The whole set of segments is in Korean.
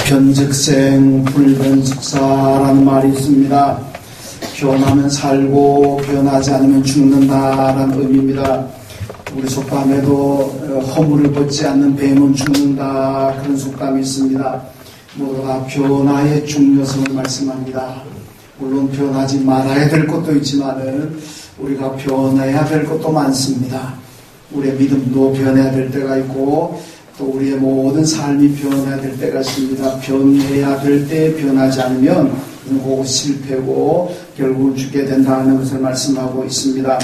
변즉생 불변숙사라는 말이 있습니다. 변하면 살고 변하지 않으면 죽는다라는 의미입니다. 우리 속담에도 허물을 벗지 않는 뱀은 죽는다, 그런 속담이 있습니다. 모두가 변화의 중요성을 말씀합니다. 물론 변하지 말아야 될 것도 있지만은 우리가 변해야 될 것도 많습니다. 우리의 믿음도 변해야 될 때가 있고 또 우리의 모든 삶이 변해야 될 때가 있습니다. 변해야 될 때 변하지 않으면 그거 실패고 결국은 죽게 된다는 것을 말씀하고 있습니다.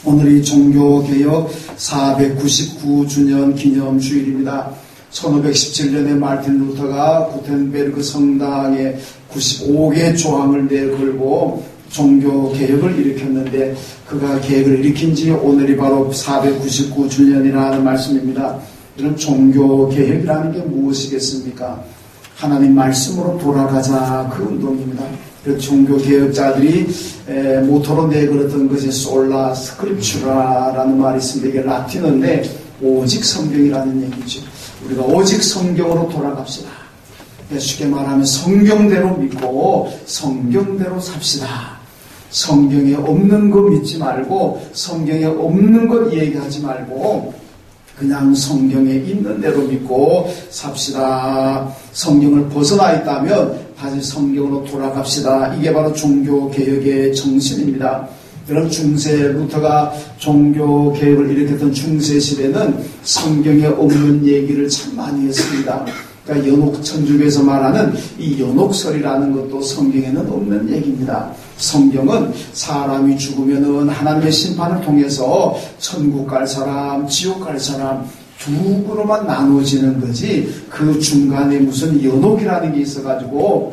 오늘이 종교개혁 499주년 기념주일입니다. 1517년에 마르틴 루터가 구텐베르그 성당에 95개 조항을 내걸고 종교개혁을 일으켰는데 그가 개혁을 일으킨 지 오늘이 바로 499주년이라는 말씀입니다. 이런 종교개혁이라는 게 무엇이겠습니까? 하나님 말씀으로 돌아가자, 그 운동입니다. 그 종교개혁자들이 모토로 내걸었던 것이 솔라 스크립추라라는 말이 있습니다. 이게 라틴어인데 오직 성경이라는 얘기죠. 우리가 오직 성경으로 돌아갑시다. 쉽게 말하면 성경대로 믿고 성경대로 삽시다. 성경에 없는 거 믿지 말고 성경에 없는 것 얘기하지 말고 그냥 성경에 있는 대로 믿고 삽시다. 성경을 벗어나 있다면 다시 성경으로 돌아갑시다. 이게 바로 종교개혁의 정신입니다. 여러분, 중세 루터가 종교개혁을 일으켰던 중세시대는 성경에 없는 얘기를 참 많이 했습니다. 그러니까 연옥천주교에서 말하는 이 연옥설이라는 것도 성경에는 없는 얘기입니다. 성경은 사람이 죽으면은 하나님의 심판을 통해서 천국 갈 사람, 지옥 갈 사람 두 그룹으로만 나누어지는 거지 그 중간에 무슨 연옥이라는 게 있어가지고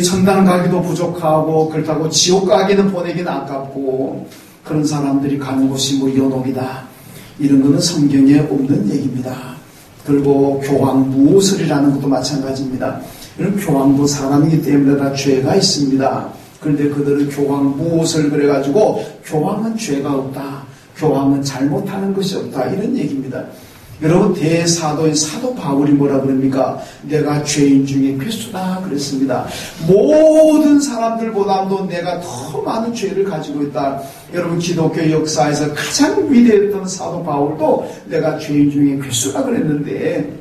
천당 가기도 부족하고 그렇다고 지옥 가기는 보내기는 아깝고 그런 사람들이 가는 곳이 연옥이다. 이런 거는 성경에 없는 얘기입니다. 그리고 교황무술이라는 것도 마찬가지입니다. 이런 교황도 사람이기 때문에 다 죄가 있습니다. 그런데 그들은 교황무술 그래가지고 교황은 죄가 없다. 교황은 잘못하는 것이 없다. 이런 얘기입니다. 여러분, 대사도인 사도 바울이 뭐라 그럽니까? 내가 죄인 중에 괴수다 그랬습니다. 모든 사람들보다도 내가 더 많은 죄를 가지고 있다. 여러분, 기독교 역사에서 가장 위대했던 사도 바울도 내가 죄인 중에 괴수다 그랬는데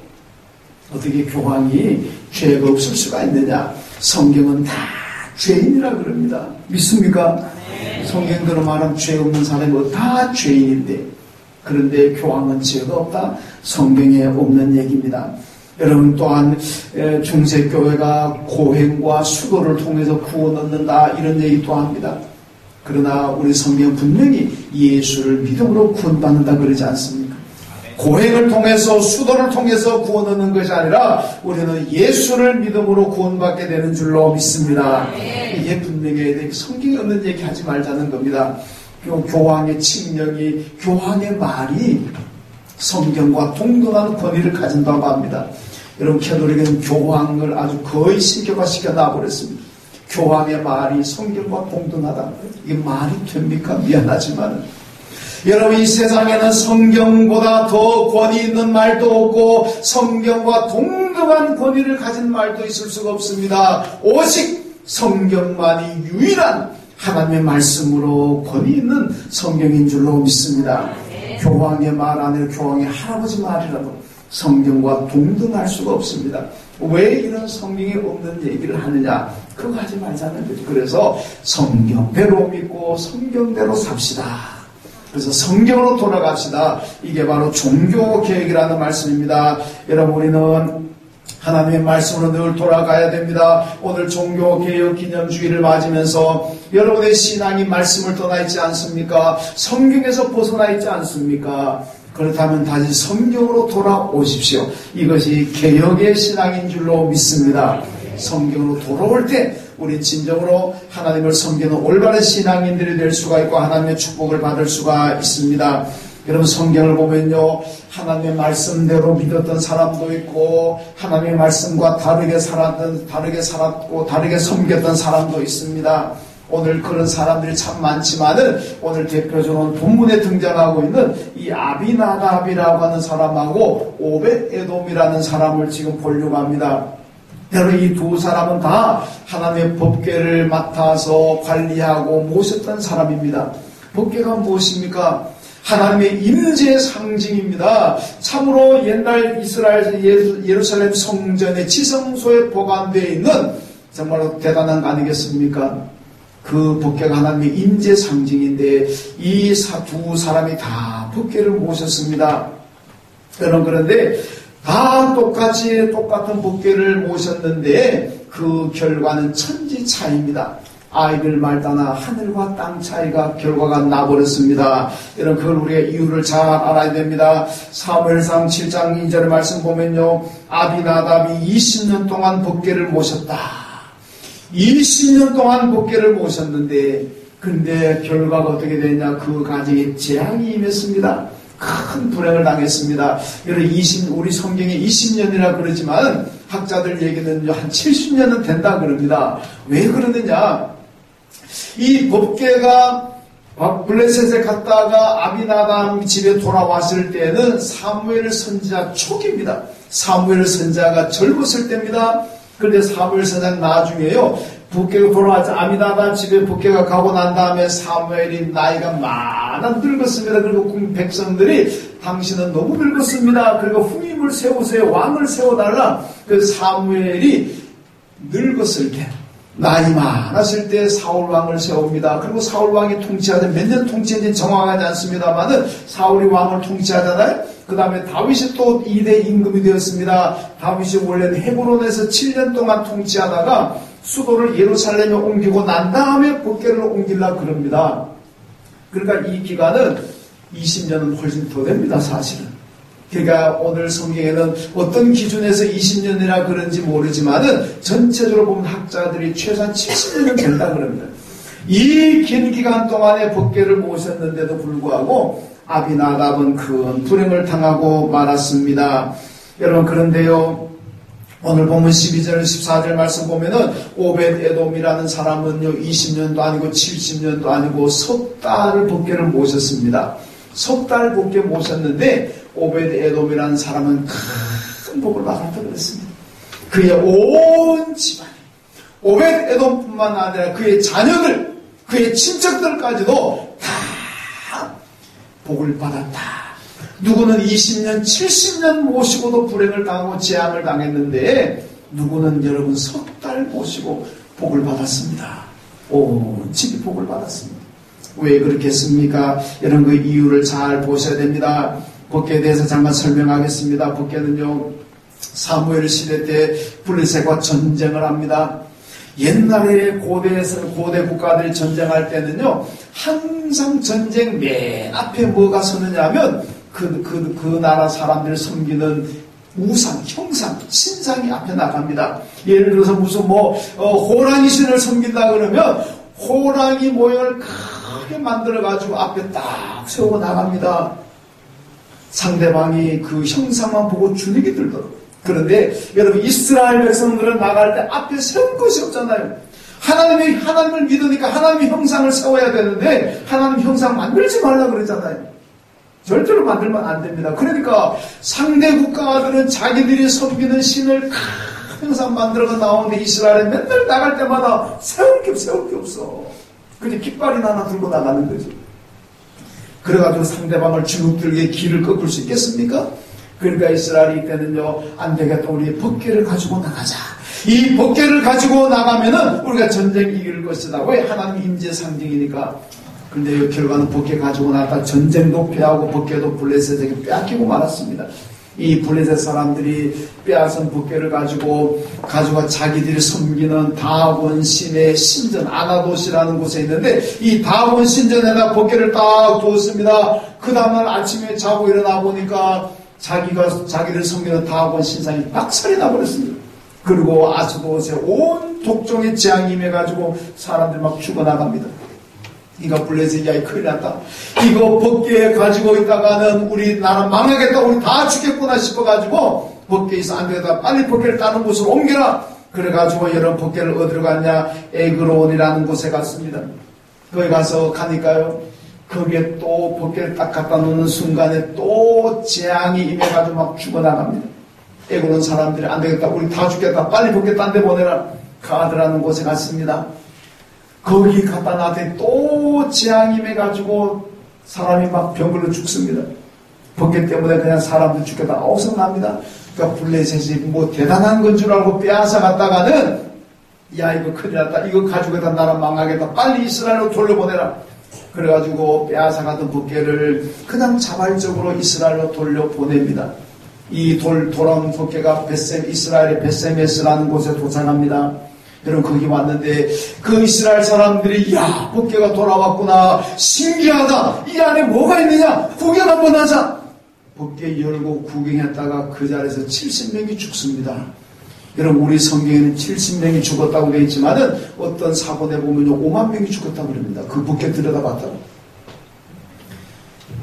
어떻게 교황이 죄가 없을 수가 있느냐? 성경은 다 죄인이라 그럽니다. 믿습니까? 성경대로 말하면 죄 없는 사람은 다 죄인인데 그런데 교황은 죄가 없다? 성경에 없는 얘기입니다. 여러분, 또한 중세교회가 고행과 수도를 통해서 구원 얻는다 이런 얘기도 합니다. 그러나 우리 성경 분명히 예수를 믿음으로 구원받는다 그러지 않습니까? 고행을 통해서 수도를 통해서 구원 얻는 것이 아니라 우리는 예수를 믿음으로 구원받게 되는 줄로 믿습니다. 이게 분명히 성경에 없는 얘기 하지 말자는 겁니다. 교황의 칙령이, 교황의 말이 성경과 동등한 권위를 가진다고 합니다. 여러분, 캐톨릭은 교황을 아주 거의 신격화시켜 놔버렸습니다. 교황의 말이 성경과 동등하다. 이게 말이 됩니까? 미안하지만 여러분, 이 세상에는 성경보다 더 권위 있는 말도 없고 성경과 동등한 권위를 가진 말도 있을 수가 없습니다. 오직 성경만이 유일한 하나님의 말씀으로 권위 있는 성경인 줄로 믿습니다. 교황의 말 아니라 교황의 할아버지 말이라도 성경과 동등할 수가 없습니다. 왜 이런 성경에 없는 얘기를 하느냐? 그거 하지 말자는 거죠. 그래서 성경대로 믿고 성경대로 삽시다. 그래서 성경으로 돌아갑시다. 이게 바로 종교개혁이라는 말씀입니다. 여러분, 우리는 하나님의 말씀으로 늘 돌아가야 됩니다. 오늘 종교개혁 기념주의를 맞으면서 여러분의 신앙이 말씀을 떠나 있지 않습니까? 성경에서 벗어나 있지 않습니까? 그렇다면 다시 성경으로 돌아오십시오. 이것이 개혁의 신앙인 줄로 믿습니다. 성경으로 돌아올 때 우리 진정으로 하나님을 섬기는 올바른 신앙인들이 될 수가 있고 하나님의 축복을 받을 수가 있습니다. 여러분, 성경을 보면요, 하나님의 말씀대로 믿었던 사람도 있고 하나님의 말씀과 다르게 살았고 다르게 섬겼던 사람도 있습니다. 오늘 그런 사람들이 참 많지만은 오늘 대표적으로 본문에 등장하고 있는 이 아비나답이라고 하는 사람하고 오벳 에돔이라는 사람을 지금 보려고 합니다. 여러분, 이 두 사람은 다 하나님의 법궤를 맡아서 관리하고 모셨던 사람입니다. 법궤가 무엇입니까? 하나님의 임재의 상징입니다. 참으로 옛날 이스라엘 예루살렘 성전의 지성소에 보관되어 있는 정말로 대단한 거 아니겠습니까? 그 법궤가 하나님의 임재 상징인데 이 두 사람이 다 법궤를 모셨습니다. 여러분, 그런데 다 똑같은 법궤를 모셨는데 그 결과는 천지 차이입니다. 아이를 말다나 하늘과 땅 차이가 결과가 나버렸습니다. 여러분, 그걸 우리가 이유를 잘 알아야 됩니다. 사무엘상 7장 2절의 말씀 보면요, 아비나답이 20년 동안 법궤를 모셨다. 20년 동안 법궤를 모셨는데, 근데 결과가 어떻게 됐냐? 그 가정에 재앙이 임했습니다. 큰 불행을 당했습니다. 우리 성경에 20년이라 그러지만 학자들 얘기는 한 70년은 된다 그럽니다. 왜 그러느냐? 이 법궤가 블레셋에 갔다가 아비나답 집에 돌아왔을 때는 사무엘 선지자 초기입니다. 사무엘 선지자가 젊었을 때입니다. 그런데 사무엘 선지자는 나중에요, 법궤가 돌아왔자 아비나답 집에 법궤가 가고 난 다음에 사무엘이 나이가 많아 늙었습니다. 그리고 백성들이 당신은 너무 늙었습니다. 그리고 후임을 세우세요. 왕을 세워달라. 그 사무엘이 늙었을 때, 나이 많았을 때 사울 왕을 세웁니다. 그리고 사울 왕이 통치하던 몇 년 통치했는지 정확하지 않습니다만은 사울이 왕을 통치하잖아요. 그 다음에 다윗이 또 2대 임금이 되었습니다. 다윗이 원래는 헤브론에서 7년 동안 통치하다가 수도를 예루살렘에 옮기고 난 다음에 법궤를 옮기려고 그럽니다. 그러니까 이 기간은 20년은 훨씬 더 됩니다, 사실은. 그러니까 오늘 성경에는 어떤 기준에서 20년이라 그런지 모르지만은 전체적으로 보면 학자들이 최소한 70년은 된다 그럽니다. 이 긴 기간 동안에 법궤를 모셨는데도 불구하고 아비나답은 큰 불행을 당하고 말았습니다. 여러분, 그런데요, 오늘 보면 12절 14절 말씀 보면은 오벳 에돔이라는 사람은요 20년도 아니고 70년도 아니고 석 달을 법궤를 모셨습니다. 석 달 법궤 모셨는데 오벳 에돔이라는 사람은 큰 복을 받았다고 그랬습니다. 그의 온 집안, 오벳 에돔뿐만 아니라 그의 자녀들, 그의 친척들까지도 다 복을 받았다. 누구는 20년, 70년 모시고도 불행을 당하고 재앙을 당했는데 누구는 여러분 석 달 모시고 복을 받았습니다. 온 집이 복을 받았습니다. 왜 그렇겠습니까? 이런 그 이유를 잘 보셔야 됩니다. 법궤에 대해서 잠깐 설명하겠습니다. 법궤는요, 사무엘 시대 때 블레셋과 전쟁을 합니다. 옛날에 고대 국가들이 전쟁할 때는요, 항상 전쟁 맨 앞에 뭐가 서느냐 하면 그 나라 사람들을 섬기는 우상, 형상, 신상이 앞에 나갑니다. 예를 들어서 무슨 호랑이 신을 섬긴다 그러면 호랑이 모양을 크게 만들어가지고 앞에 딱 세우고 나갑니다. 상대방이 그 형상만 보고 주눅이 들더라고요. 그런데 여러분, 이스라엘 백성들은 나갈 때 앞에 세운 것이 없잖아요. 하나님을 믿으니까 하나님의 형상을 세워야 되는데 하나님 형상 만들지 말라 그러잖아요. 절대로 만들면 안 됩니다. 그러니까 상대 국가들은 자기들이 섬기는 신을 큰 형상 만들어서 나오는데 이스라엘에 맨날 나갈 때마다 세울 게 없어. 그냥 깃발이나 하나 들고 나가는 거죠. 그래가지고 상대방을 주눅들게 길을 꺾을 수 있겠습니까? 그러니까 이스라엘이 이때는요, 안 되겠다, 우리 법궤를 가지고 나가자. 이 법궤를 가지고 나가면은 우리가 전쟁 이길 것이다. 왜? 하나님 임재 상징이니까. 근데 이 결과는 법궤 가지고 나갔다 전쟁도 패하고 법궤도 블레셋에게 빼앗기고 말았습니다. 이 블레셋 사람들이 빼앗은 법궤를 가지고 자기들이 섬기는 다곤 신의 신전 아나돗이라는 곳에 있는데 이 다곤 신전에다 법궤를 딱 두었습니다. 그 다음날 아침에 자고 일어나 보니까 자기를 섬기는 다곤 신상이 박살이 나버렸습니다. 그리고 아스돗에 온 독종의 재앙이 임해가지고 사람들이 막 죽어나갑니다. 이거 블레셋이 야이 큰일 났다. 이거 법궤 가지고 있다가는 우리나라 망하겠다. 우리 다 죽겠구나 싶어가지고 법궤에서 안 되겠다. 빨리 법궤를 다른 곳으로 옮겨라. 그래가지고 여러 법궤를 어디로 갔냐? 에그론이라는 곳에 갔습니다. 거기 가니까요. 거기에 또 법궤를 딱 갖다 놓는 순간에 또 재앙이 임해가지고 막 죽어나갑니다. 에그론 사람들이 안 되겠다. 우리 다 죽겠다. 빨리 법궤 딴 데 보내라. 가드라는 곳에 갔습니다. 거기 갖다 놨더니 또 재앙이 임해가지고 사람이 막 병걸로 죽습니다. 법궤 때문에 그냥 사람들 죽겠다. 어성납니다. 그러니까 블레셋이 뭐 대단한 건 줄 알고 빼앗아 갔다가는 야 이거 큰일 났다. 이거 가지고 다 나라 망하겠다. 빨리 이스라엘로 돌려보내라. 그래가지고 빼앗아 갔던 법궤를 그냥 자발적으로 이스라엘로 돌려보냅니다. 이 돌아온 법궤가 이스라엘의 베세메스라는 곳에 도착합니다. 여러분 거기 왔는데 그 이스라엘 사람들이 야 법궤가 돌아왔구나. 신기하다. 이 안에 뭐가 있느냐. 구경 한번 하자. 법궤 열고 구경했다가 그 자리에서 70명이 죽습니다. 여러분 우리 성경에는 70명이 죽었다고 되어 있지만은 어떤 사본에 보면요 5만 명이 죽었다고 그럽니다. 그 법궤 들여다봤다고.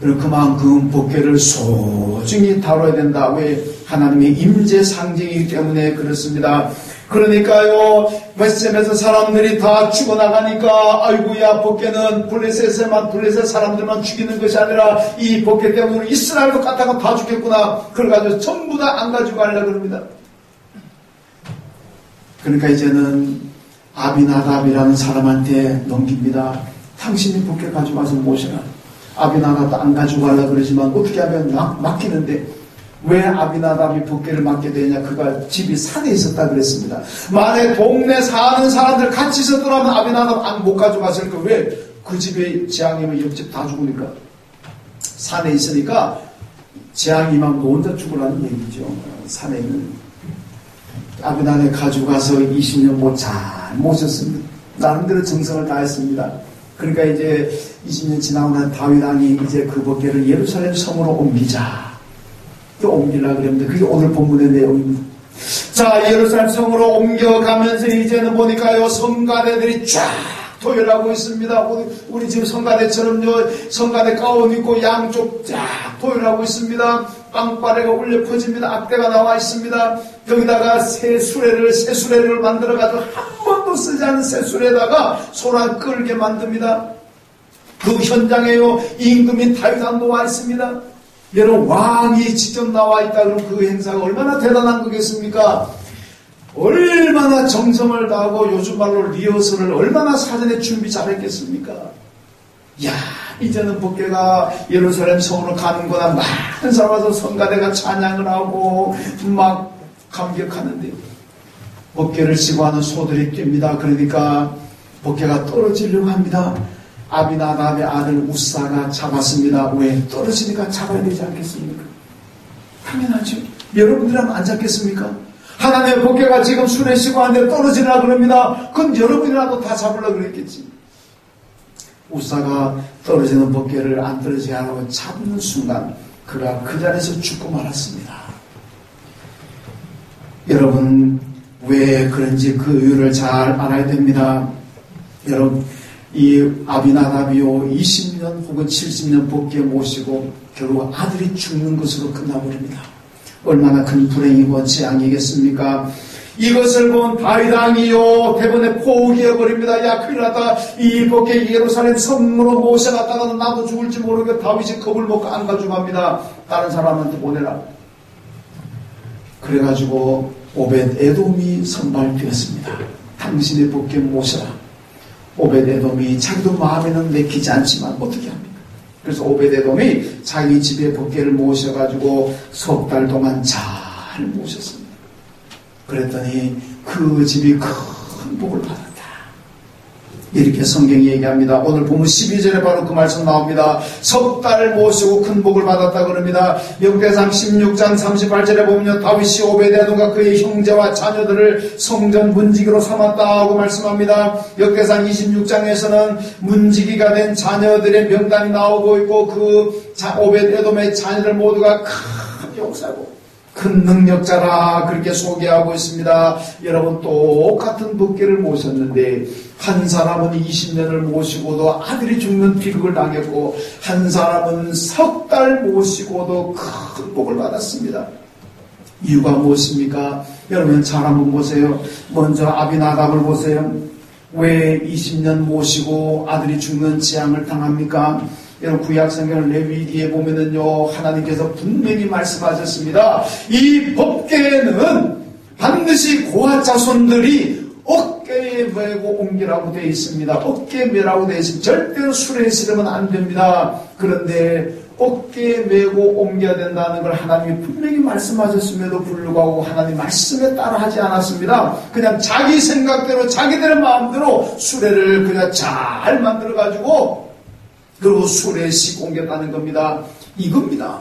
여러분 그만큼 법궤를 소중히 다뤄야 된다. 왜? 하나님의 임재 상징이기 때문에 그렇습니다. 그러니까요 베셈에서 사람들이 다 죽어나가니까 아이고야 법궤는 블레셋 사람들만 죽이는 것이 아니라 이 법궤 때문에 이스라엘도 갔다가 다 죽겠구나. 그래가지고 전부 다 안 가지고 가려고 그럽니다. 그러니까 이제는 아비나답이라는 사람한테 넘깁니다. 당신이 법궤 가져와서 모셔라. 아비나답도 안 가지고 가려고 그러지만 어떻게 하면 맡기는데 왜 아비나답이 법궤를 맡게 되냐? 그가 집이 산에 있었다 그랬습니다. 만약에 동네 사는 사람들 같이 있었더라면 아비나답 못 가져갔을 거. 왜? 그 집에 재앙이면 옆집 다 죽으니까. 산에 있으니까 재앙이만 혼자 죽으라는 얘기죠. 산에 있는 아비나답 가지고 가서 20년 못 잘 모셨습니다. 나름대로 정성을 다했습니다. 그러니까 이제 20년 지나고 난 다윗 왕이 이제 그 법궤를 예루살렘 성으로 옮기자. 옮기려고 그랬는데 그게 오늘 본문의 내용입니다. 자, 예루살렘 성으로 옮겨가면서 이제는 보니까요 성가대들이 쫙 도열하고 있습니다. 우리 지금 성가대처럼요 성가대 가운 입고 양쪽 쫙 도열하고 있습니다. 빵빠레가 울려 퍼집니다. 악대가 나와 있습니다. 여기다가 새 수레를 만들어가지고 한 번도 쓰지 않은 새 수레에다가 소라 끌게 만듭니다. 그 현장에요 임금인 다윗 왕도 와 있습니다. 여러분 왕이 직접 나와 있다 그러면 그 행사가 얼마나 대단한 거겠습니까? 얼마나 정성을 다하고 요즘 말로 리허설을 얼마나 사전에 준비 잘했겠습니까? 야 이제는 법궤가 예루살렘 성으로 가는구나. 많은 사람 와서 성가대가 찬양을 하고 막 감격하는데 법궤를 지고 하는 소들이 뜁니다. 그러니까 법궤가 떨어지려고 합니다. 아비나답의 아들 우사가 잡았습니다. 왜? 떨어지니까 잡아야 되지 않겠습니까? 당연하죠. 여러분들은 안 잡겠습니까? 하나님의 법궤가 지금 수레 싣고 하는데 떨어지려고 그럽니다. 그건 여러분이라도 다 잡으려고 그랬겠지. 우사가 떨어지는 법궤를 안 떨어지게 하라고 잡는 순간 그가 그 자리에서 죽고 말았습니다. 여러분 왜 그런지 그 이유를 잘 알아야 됩니다. 여러분 이 아비나답이요 20년 혹은 70년 법궤 모시고 결국 아들이 죽는 것으로 끝나버립니다. 얼마나 큰 불행이고 재앙이겠습니까? 이것을 본 다윗 왕이요 대번에 포기해버립니다. 야 큰일 났다. 이 법궤 예루살렘 성으로 모셔갔다가 나도 죽을지 모르게 다윗이 겁을 먹고 안 가져갑니다. 다른 사람한테 보내라. 그래가지고 오벳 에돔이 선발되었습니다. 당신의 법궤 모셔라. 오벳 에돔이 자기도 마음에는 내키지 않지만 어떻게 합니까? 그래서 오벳 에돔이 자기 집에 법궤를 모셔가지고 석 달 동안 잘 모셨습니다. 그랬더니 그 집이 큰 복을 받았다. 이렇게 성경이 얘기합니다. 오늘 보면 12절에 바로 그 말씀 나옵니다. 석 달 모시고 큰 복을 받았다 그럽니다. 역대상 16장 38절에 보면 다윗이 오벳에돔과 그의 형제와 자녀들을 성전 문지기로 삼았다고 말씀합니다. 역대상 26장에서는 문지기가 된 자녀들의 명단이 나오고 있고 그 오벳에돔의 자녀들 모두가 큰 용사고 큰 능력자라 그렇게 소개하고 있습니다. 여러분 똑같은 법궤를 모셨는데 한 사람은 20년을 모시고도 아들이 죽는 비극을 당했고 한 사람은 석 달 모시고도 큰 복을 받았습니다. 이유가 무엇입니까? 여러분 잘 한번 보세요. 먼저 아비나답을 보세요. 왜 20년 모시고 아들이 죽는 재앙을 당합니까? 여러분 구약성경 레위기에 보면은요, 하나님께서 분명히 말씀하셨습니다. 이 법궤는 반드시 고아 자손들이 어깨에 메고 옮기라고 되어 있습니다. 어깨에 메라고 되어 있습니다. 절대로 술에 싫으면 안 됩니다. 그런데 어깨에 메고 옮겨야 된다는 걸 하나님이 분명히 말씀하셨음에도 불구하고 하나님 말씀에 따라 하지 않았습니다. 그냥 자기 생각대로 자기들의 마음대로 수레를 그냥 잘 만들어가지고 그리고 수레씩 옮겼다는 겁니다. 이겁니다.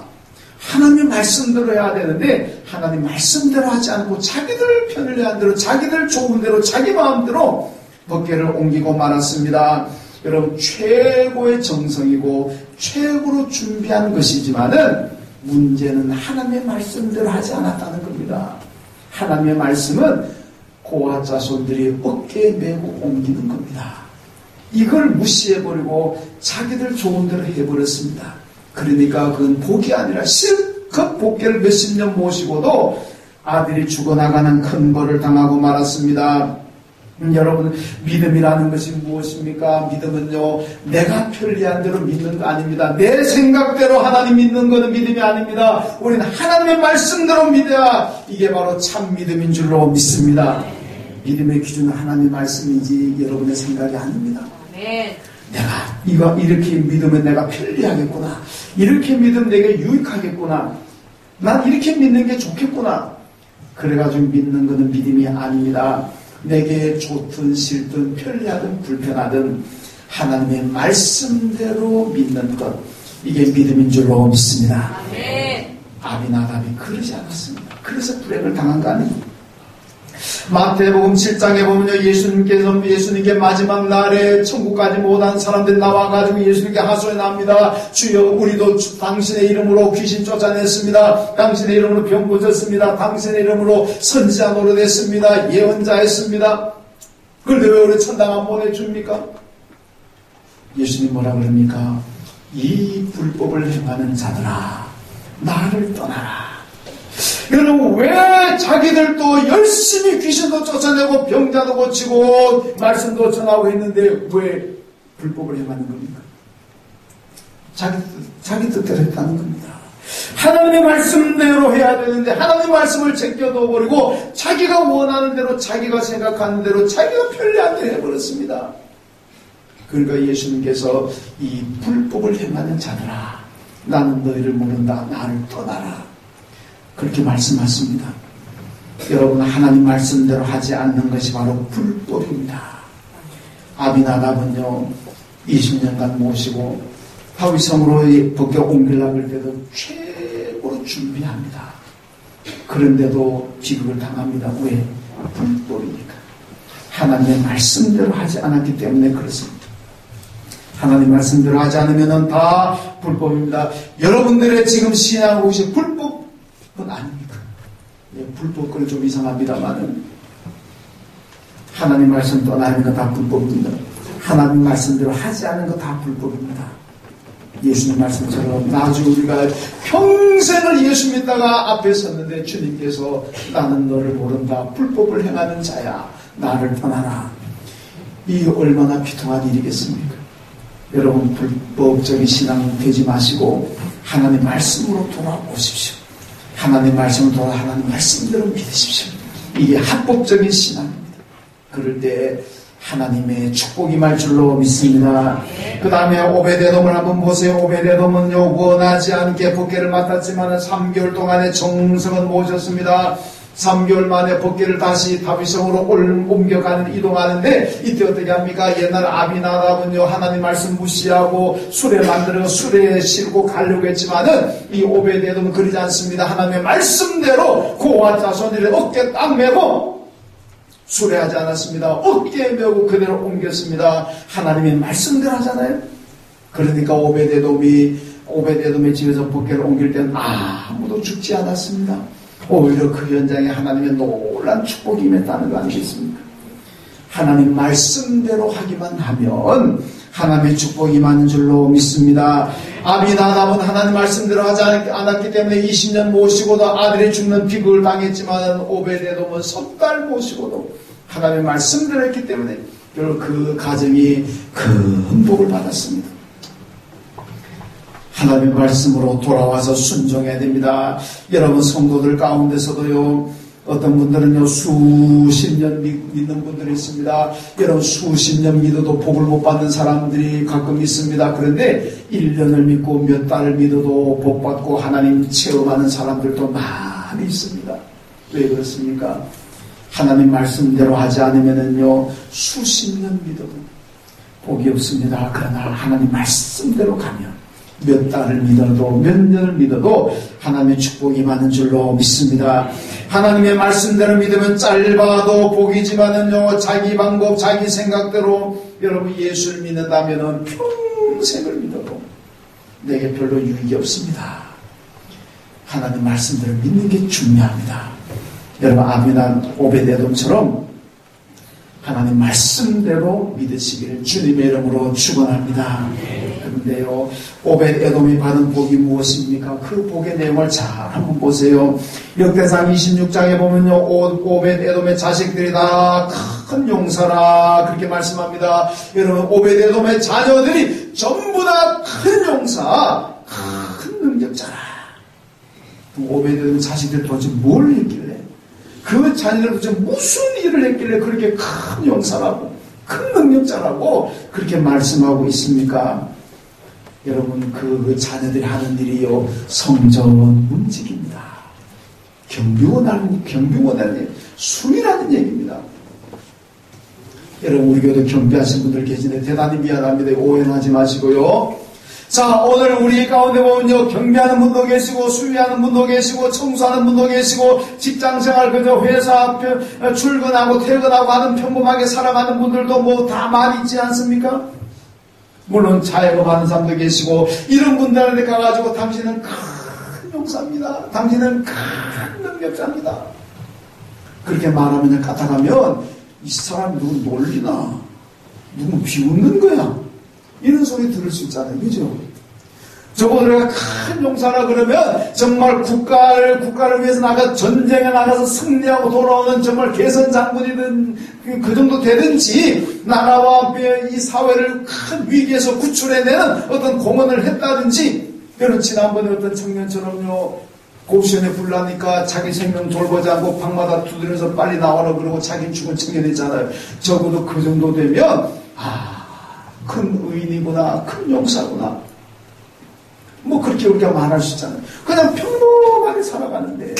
하나님 말씀대로 해야 되는데 하나님 말씀대로 하지 않고 자기들 편리한 대로 자기들 좋은 대로 자기 마음대로 법궤를 옮기고 말았습니다. 여러분 최고의 정성이고 최고로 준비한 것이지만은 문제는 하나님의 말씀대로 하지 않았다는 겁니다. 하나님의 말씀은 고아 자손들이 어깨에 메고 옮기는 겁니다. 이걸 무시해버리고 자기들 좋은 대로 해버렸습니다. 그러니까 그건 복이 아니라 실컷 복궤를 몇십 년 모시고도 아들이 죽어나가는 큰 벌을 당하고 말았습니다. 여러분 믿음이라는 것이 무엇입니까? 믿음은요 내가 편리한 대로 믿는 거 아닙니다. 내 생각대로 하나님 믿는 것은 믿음이 아닙니다. 우리는 하나님의 말씀대로 믿어야 이게 바로 참 믿음인 줄로 믿습니다. 믿음의 기준은 하나님의 말씀이지 여러분의 생각이 아닙니다. 내가 이거 이렇게 믿으면 내가 편리하겠구나, 이렇게 믿으면 내게 유익하겠구나, 난 이렇게 믿는 게 좋겠구나, 그래가지고 믿는 것은 믿음이 아닙니다. 내게 좋든 싫든 편리하든 불편하든 하나님의 말씀대로 믿는 것, 이게 믿음인 줄로 믿습니다. 아비나답이 그러지 않았습니다. 그래서 불행을 당한 거 아니에요. 마태복음 7장에 보면요, 예수님께 마지막 날에 천국까지 못한 사람들이 나와가지고 예수님께 하소연합니다. 주여, 우리도 당신의 이름으로 귀신 쫓아냈습니다. 당신의 이름으로 병 고쳤습니다. 당신의 이름으로 선지자 노릇했습니다. 예언자 했습니다. 그런데 왜 우리 천당 안 보내줍니까? 예수님 뭐라 그럽니까? 이 불법을 행하는 자들아, 나를 떠나라. 여러분 왜 자기들도 열심히 귀신도 쫓아내고 병자도 고치고 말씀도 전하고 있는데 왜 불법을 행하는 겁니까? 자기 뜻대로 했다는 겁니다. 하나님의 말씀대로 해야 되는데 하나님의 말씀을 제껴둬버리고 자기가 원하는 대로 자기가 생각하는 대로 자기가 편리한 대로 해버렸습니다. 그러니까 예수님께서 이 불법을 행하는 자들아, 나는 너희를 모른다, 나를 떠나라, 그렇게 말씀하십니다. 여러분 하나님 말씀대로 하지 않는 것이 바로 불법입니다. 아비나답은요 20년간 모시고 다윗성으로 법궤 옮기려고 할 때도 최고로 준비합니다. 그런데도 비극을 당합니다. 왜? 불법이니까. 하나님의 말씀대로 하지 않았기 때문에 그렇습니다. 하나님 말씀대로 하지 않으면 다 불법입니다. 여러분들의 지금 신앙하고 계신 불법 그건 아닙니다. 불법은 좀 이상합니다만은 하나님 말씀 떠나는 건 다 불법입니다. 하나님 말씀대로 하지 않은 건 다 불법입니다. 예수님 말씀처럼 나중에 우리가 평생을 예수 믿다가 앞에 섰는데 주님께서 나는 너를 모른다, 불법을 행하는 자야, 나를 떠나라. 이 얼마나 비통한 일이겠습니까? 여러분 불법적인 신앙 되지 마시고 하나님 말씀으로 돌아오십시오. 하나님 말씀을 돌아 하나님 말씀대로 믿으십시오. 이게 합법적인 신앙입니다. 그럴 때 하나님의 축복이 임할 줄로 믿습니다. 그 다음에 오베데돔을 한번 보세요. 오베데돔은요 원하지 않게 법궤를 맡았지만 3개월 동안의 정성은 모셨습니다. 3개월 만에 법궤를 다시 다윗성으로 옮겨가는 이동하는데 이때 어떻게 합니까? 옛날 아비나답은요 하나님 말씀 무시하고 수레 만들어 수레에 실고 가려고 했지만은 이 오베데돔은 그러지 않습니다. 하나님의 말씀대로 고아 자손들의 어깨 딱 메고 수레하지 않았습니다. 어깨에 메고 그대로 옮겼습니다. 하나님의 말씀대로 하잖아요. 그러니까 오베데돔의 집에서 법궤를 옮길 때는 아무도 죽지 않았습니다. 오히려 그 현장에 하나님의 놀란 축복이 임했다는 거 아니겠습니까? 하나님 말씀대로 하기만 하면 하나님의 축복이 임하는 줄로 믿습니다. 아비나답은 하나님 말씀대로 하지 않았기 때문에 20년 모시고도 아들이 죽는 비극을 당했지만 오벳에돔은 석 달 모시고도 하나님의 말씀대로 했기 때문에 결국 그 가정이 큰 복을 받았습니다. 하나님의 말씀으로 돌아와서 순종해야 됩니다. 여러분 성도들 가운데서도요, 어떤 분들은요 수십 년 믿는 분들이 있습니다. 여러분 수십 년 믿어도 복을 못 받는 사람들이 가끔 있습니다. 그런데 1년을 믿고 몇 달을 믿어도 복 받고 하나님 체험하는 사람들도 많이 있습니다. 왜 그렇습니까? 하나님 말씀대로 하지 않으면요 수십 년 믿어도 복이 없습니다. 그러나 하나님 말씀대로 가면 몇 달을 믿어도 몇 년을 믿어도 하나님의 축복이 많은 줄로 믿습니다. 하나님의 말씀대로 믿으면 짧아도 복이지만은요 자기 방법 자기 생각대로 여러분 예수를 믿는다면은 평생을 믿어도 내게 별로 유익이 없습니다. 하나님 말씀대로 믿는 게 중요합니다. 여러분 아비나 오벳에돔처럼 하나님 말씀대로 믿으시기를 주님의 이름으로 축원합니다. 그런데요 오벳에돔이 받은 복이 무엇입니까? 그 복의 내용을 잘 한번 보세요. 역대상 26장에 보면요 오벳에돔의 자식들이 다 큰 용사라 그렇게 말씀합니다. 여러분 오벳에돔의 자녀들이 전부 다 큰 용사 큰 능력자라. 오벳에돔 자식들이 도대체 뭘 했길래 그 자녀들 도대체 무슨 일을 했길래 그렇게 큰 용사라고 큰 능력자라고 그렇게 말씀하고 있습니까? 여러분 그 자녀들이 하는 일이요 성전 문직입니다. 경비원하는 수리라는 얘기입니다. 여러분 우리 교회도 경비하신 분들 계시는데 대단히 미안합니다. 오해는 하지 마시고요. 자 오늘 우리 가운데 보면요 경비하는 분도 계시고 수리하는 분도 계시고 청소하는 분도 계시고 직장생활 그저 회사 출근하고 퇴근하고 하는 평범하게 살아가는 분들도 뭐 다 많이 있지 않습니까? 물론 자영업하는 사람도 계시고 이런 분들한테 가가지고 당신은 큰 용사입니다. 당신은 큰 능력자입니다. 그렇게 말하면 까딱하면 이 사람 누구 놀리나 누구 비웃는 거야 이런 소리 들을 수 있잖아요. 그죠? 저보다 큰 용사라 그러면 정말 국가를 위해서 전쟁에 나가서 승리하고 돌아오는 정말 개선 장군이든 그 정도 되든지 나라와 이 사회를 큰 위기에서 구출해내는 어떤 공헌을 했다든지 여러분 지난번에 어떤 청년처럼요 고시원에 불나니까 자기 생명 돌보지 않고 방마다 두드려서 빨리 나와라 그러고 자기 죽은 청년이잖아요. 적어도 그 정도 되면 큰 의인이구나 큰 용사구나 뭐 그렇게 우리가 말할 수 있잖아요. 그냥 평범하게 살아가는데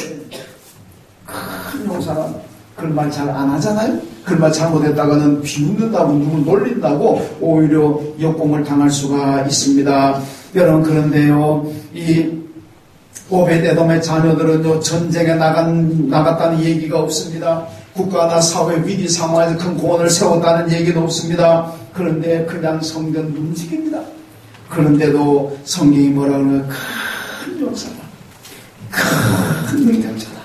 큰 용사라 그런 말 잘 안 하잖아요. 그런 말 잘못했다가는 비웃는다고 누구 놀린다고 오히려 역공을 당할 수가 있습니다. 여러분 그런데요 이 오벳에돔의 자녀들은요 전쟁에 나갔다는 얘기가 없습니다. 국가나 사회 위기 상황에서 큰 공헌을 세웠다는 얘기도 없습니다. 그런데 그냥 성전 문직입니다. 그런데도 성경이 뭐라 그러면 큰 용사다 큰 능력자다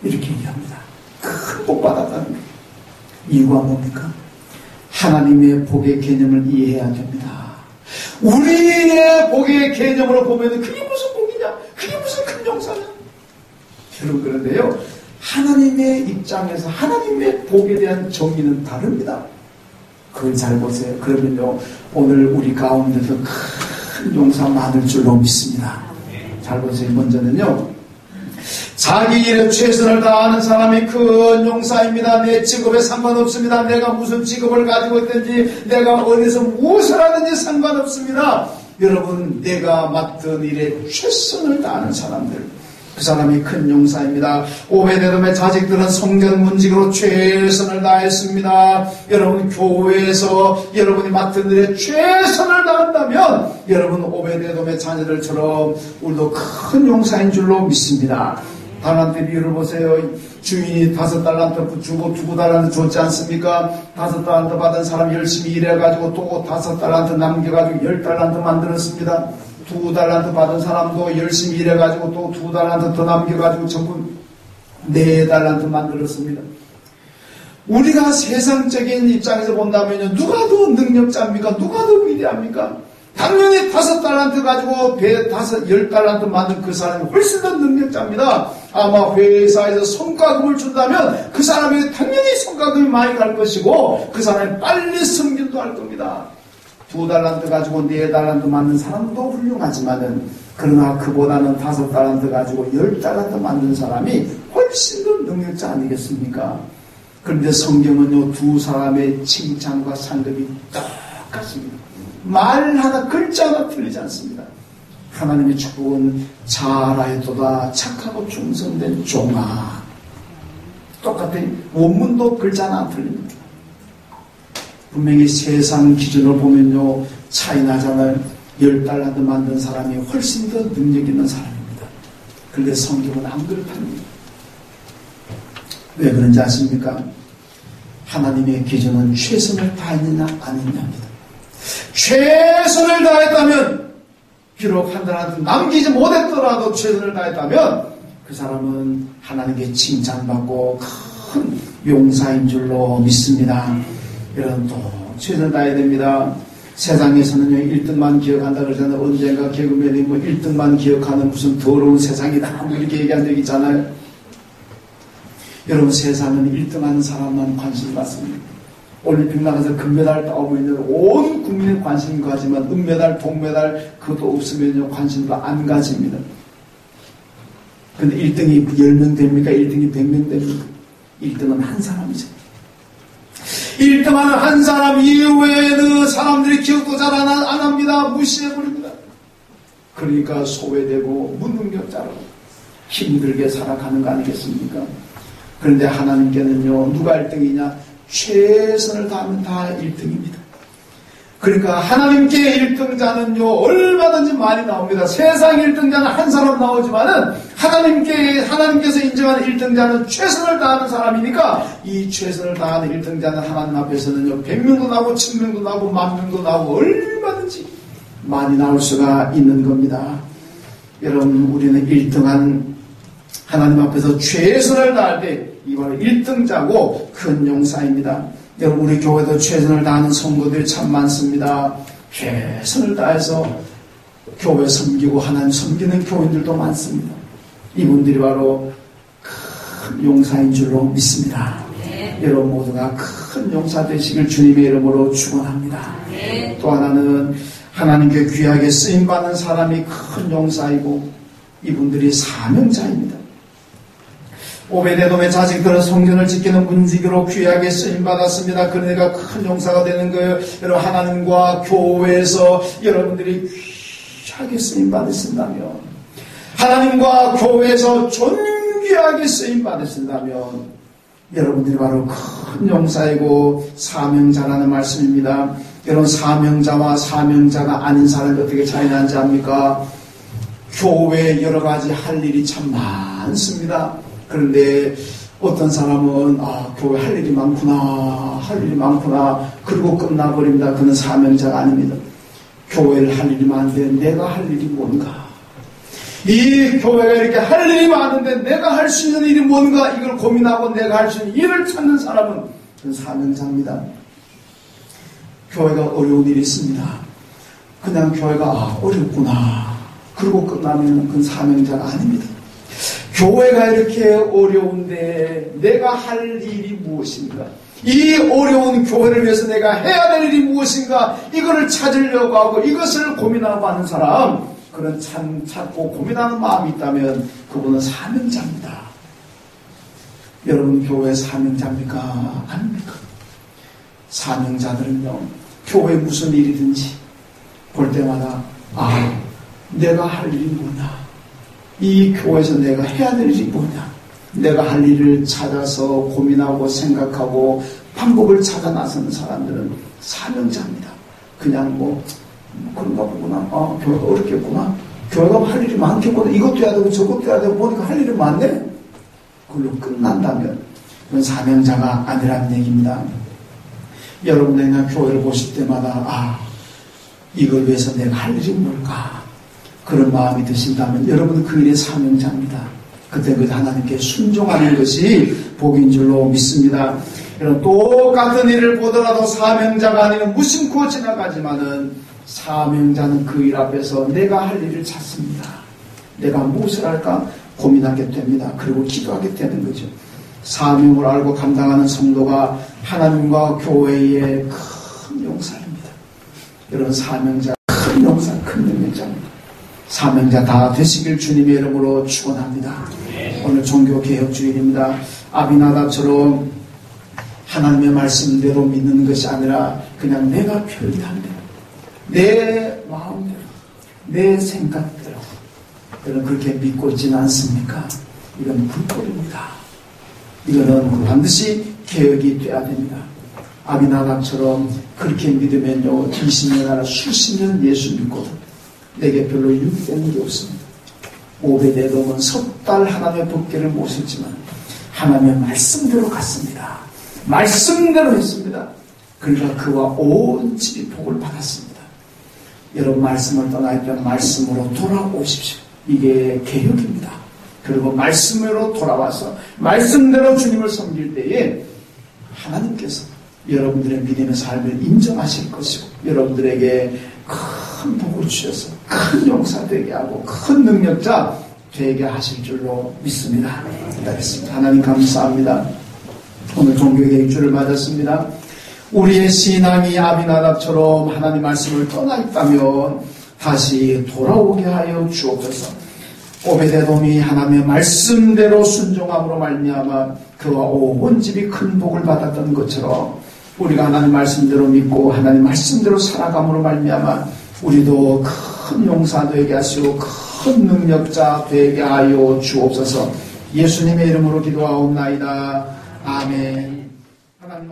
이렇게 얘기합니다. 큰 복 받았다는 거예요. 이유가 뭡니까? 하나님의 복의 개념을 이해해야 됩니다. 우리의 복의 개념으로 보면 그게 무슨 복이냐 그게 무슨 큰 용사냐 여러분 그런데요 하나님의 입장에서 하나님의 복에 대한 정의는 다릅니다. 그걸 잘 보세요. 그러면요 오늘 우리 가운데서 큰 용사 많을 줄로 믿습니다. 잘 보세요. 먼저는요 자기 일에 최선을 다하는 사람이 큰 용사입니다. 내 직업에 상관없습니다. 내가 무슨 직업을 가지고 있든지 내가 어디서 무엇을 하든지 상관없습니다. 여러분 내가 맡은 일에 최선을 다하는 사람들 그 사람이 큰 용사입니다. 오벳에돔의 자식들은 성전 문직으로 최선을 다했습니다. 여러분 교회에서 여러분이 맡은 일에 최선을 다한다면 여러분 오벳에돔의 자녀들처럼 우리도 큰 용사인 줄로 믿습니다. 달란트 비유를 보세요. 주인이 5달란트 주고 2달란트 줬지 않습니까? 5달란트 받은 사람 열심히 일해가지고 또 5달란트 남겨가지고 10달란트 만들었습니다. 2달란트 받은 사람도 열심히 일해가지고 또 2달란트 더 남겨가지고 전부 4달란트 만들었습니다. 우리가 세상적인 입장에서 본다면요 누가 더 능력자입니까? 누가 더 위대합니까? 당연히 5달란트 가지고 10달란트 만든 그 사람이 훨씬 더 능력자입니다. 아마 회사에서 성과금을 준다면 그 사람이 당연히 성과금이 많이 갈 것이고 그 사람이 빨리 승진도 할 겁니다. 2달란트 가지고 4달란트 만든 사람도 훌륭하지만은 그러나 그보다는 5달란트 가지고 10달란트 만든 사람이 훨씬 더 능력자 아니겠습니까? 그런데 성경은요, 두 사람의 칭찬과 상급이 똑같습니다. 말 하나, 글자 하나 틀리지 않습니다. 하나님의 축복은 잘하였도다 착하고 충성된 종아. 똑같아요. 원문도 글자 하나 안 틀립니다. 분명히 세상 기준으로 보면요, 차이 나잖아요. 10달란트 만든 사람이 훨씬 더 능력 있는 사람입니다. 그런데 성경은 안 그렇답니다. 왜 그런지 아십니까? 하나님의 기준은 최선을 다했느냐 안 했느냐입니다. 최선을 다했다면, 비록 한 달한테 남기지 못했더라도 최선을 다했다면 그 사람은 하나님께 칭찬받고 큰 용사인 줄로 믿습니다. 여러분, 또 최선을 다해야 됩니다. 세상에서는요, 1등만 기억한다 그러잖아요. 언젠가 개그맨이 뭐 1등만 기억하는 무슨 더러운 세상이다 뭐 이렇게 얘기한 적 있잖아요. 여러분, 세상은 1등하는 사람만 관심 받습니다. 올림픽 나가서 금메달 따오고 있는 온 국민이 관심 가지만 은메달, 동메달 그것도 없으면요, 관심도 안 가집니다. 근데 1등이 10명 됩니까? 1등이 100명 됩니까? 1등은 한 사람이죠. 1등하는 한 사람 이외에는 사람들이 기억도 잘 안 합니다. 무시해버립니다. 그러니까 소외되고 무능력자로 힘들게 살아가는 거 아니겠습니까? 그런데 하나님께는요, 누가 1등이냐? 최선을 다하면 다 1등입니다. 그러니까 하나님께 1등자는요, 얼마든지 많이 나옵니다. 세상 1등자는 한 사람 나오지만은 하나님께서 인정하는 1등자는 최선을 다하는 사람이니까 이 최선을 다하는 1등자는 하나님 앞에서는요, 100명도 나오고 1000명도 나오고 10,000명도 나오고 얼마든지 많이 나올 수가 있는 겁니다. 여러분, 우리는 1등한 하나님 앞에서 최선을 다할 때 이 바로 1등자고 큰 용사입니다. 여러분, 우리 교회도 최선을 다하는 성도들이 참 많습니다. 최선을 다해서 교회 섬기고 하나님 섬기는 교인들도 많습니다. 이분들이 바로 큰 용사인 줄로 믿습니다. 네. 여러분 모두가 큰 용사 되시길 주님의 이름으로 축원합니다. 네. 또 하나는 하나님께 귀하게 쓰임받는 사람이 큰 용사이고 이분들이 사명자입니다. 오베데돔의 자식들은 성전을 지키는 문지기로 귀하게 쓰임받았습니다. 그러니까 큰 용사가 되는 거예요. 여러분, 하나님과 교회에서 여러분들이 귀하게 쓰임받으신다면, 하나님과 교회에서 존귀하게 쓰임받으신다면 여러분들이 바로 큰 용사이고 사명자라는 말씀입니다. 여러분, 사명자와 사명자가 아닌 사람이 어떻게 차이 나는지 압니까? 교회에 여러 가지 할 일이 참 많습니다. 그런데 어떤 사람은 교회 할 일이 많구나 그리고 끝나버립니다. 그는 사명자가 아닙니다. 교회를 할 일이 많은데 내가 할 일이 뭔가, 이 교회가 이렇게 할 일이 많은데 내가 할 수 있는 일이 뭔가, 이걸 고민하고 내가 할 수 있는 일을 찾는 사람은 그는 사명자입니다. 교회가 어려운 일이 있습니다. 그냥 교회가 어렵구나 그리고 끝나면 그건 사명자가 아닙니다. 교회가 이렇게 어려운데 내가 할 일이 무엇인가? 이 어려운 교회를 위해서 내가 해야 될 일이 무엇인가? 이거를 찾으려고 하고 이것을 고민하고 하는 사람, 그런 찾고 고민하는 마음이 있다면 그분은 사명자입니다. 여러분, 교회 사명자입니까? 아닙니까? 사명자들은요, 교회 무슨 일이든지 볼 때마다 내가 할 일이 뭐냐? 이 교회에서 내가 해야 될 일이 뭐냐? 내가 할 일을 찾아서 고민하고 생각하고 방법을 찾아 나서는 사람들은 사명자입니다. 그냥 그런가 보구나. 교회가 어렵겠구나. 교회가 할 일이 많겠구나. 이것도 해야 되고 저것도 해야 되고 보니까 할 일이 많네. 그걸로 끝난다면 그건 사명자가 아니라는 얘기입니다. 여러분들이 교회를 보실 때마다 이걸 위해서 내가 할 일이 뭘까? 그런 마음이 드신다면 여러분은 그 일의 사명자입니다. 그때 그 하나님께 순종하는 것이 복인 줄로 믿습니다. 여러분, 똑같은 일을 보더라도 사명자가 아니면 무심코 지나가지만은 사명자는 그 일 앞에서 내가 할 일을 찾습니다. 내가 무엇을 할까 고민하게 됩니다. 그리고 기도하게 되는 거죠. 사명을 알고 감당하는 성도가 하나님과 교회의 큰 용사입니다. 여러분, 사명자 큰 용사, 큰 능력자입니다. 사명자 다 되시길 주님의 이름으로 축원합니다. 오늘 종교개혁주일입니다. 아비나답처럼 하나님의 말씀대로 믿는 것이 아니라 그냥 내가 편리한 대로, 내 마음대로, 내 생각대로, 여러분 그렇게 믿고 있지는 않습니까? 이건 불법입니다. 이거는 반드시 개혁이 돼야 됩니다. 아비나답처럼 그렇게 믿으면요, 20년 아니라 수십 년 예수 믿고도 내게 별로 유익되는 게 없습니다. 오베데돔은 석 달 하나님의 법궤를 모셨지만 하나님의 말씀대로 갔습니다. 말씀대로 했습니다. 그러니까 그와 온 집이 복을 받았습니다. 여러분, 말씀을 떠날 때 말씀으로 돌아오십시오. 이게 개혁입니다. 그리고 말씀으로 돌아와서 말씀대로 주님을 섬길 때에 하나님께서 여러분들의 믿음의 삶을 인정하실 것이고 여러분들에게 큰 복을 주셔서 큰 용사 되게 하고 큰 능력자 되게 하실 줄로 믿습니다. 기다렸습니다. 하나님 감사합니다. 오늘 종교개혁주를 맞았습니다. 우리의 신앙이 아비나답처럼 하나님 말씀을 떠나 있다면 다시 돌아오게 하여 주옵소서. 오베데돔이 하나님의 말씀대로 순종함으로 말미암아 그와 온 집이 큰 복을 받았던 것처럼 우리가 하나님 말씀대로 믿고 하나님 말씀대로 살아감으로 말미암아 우리도 큰 용사 되게 하시고 큰 능력자 되게 하여 주옵소서. 예수님의 이름으로 기도하옵나이다. 아멘. 하나님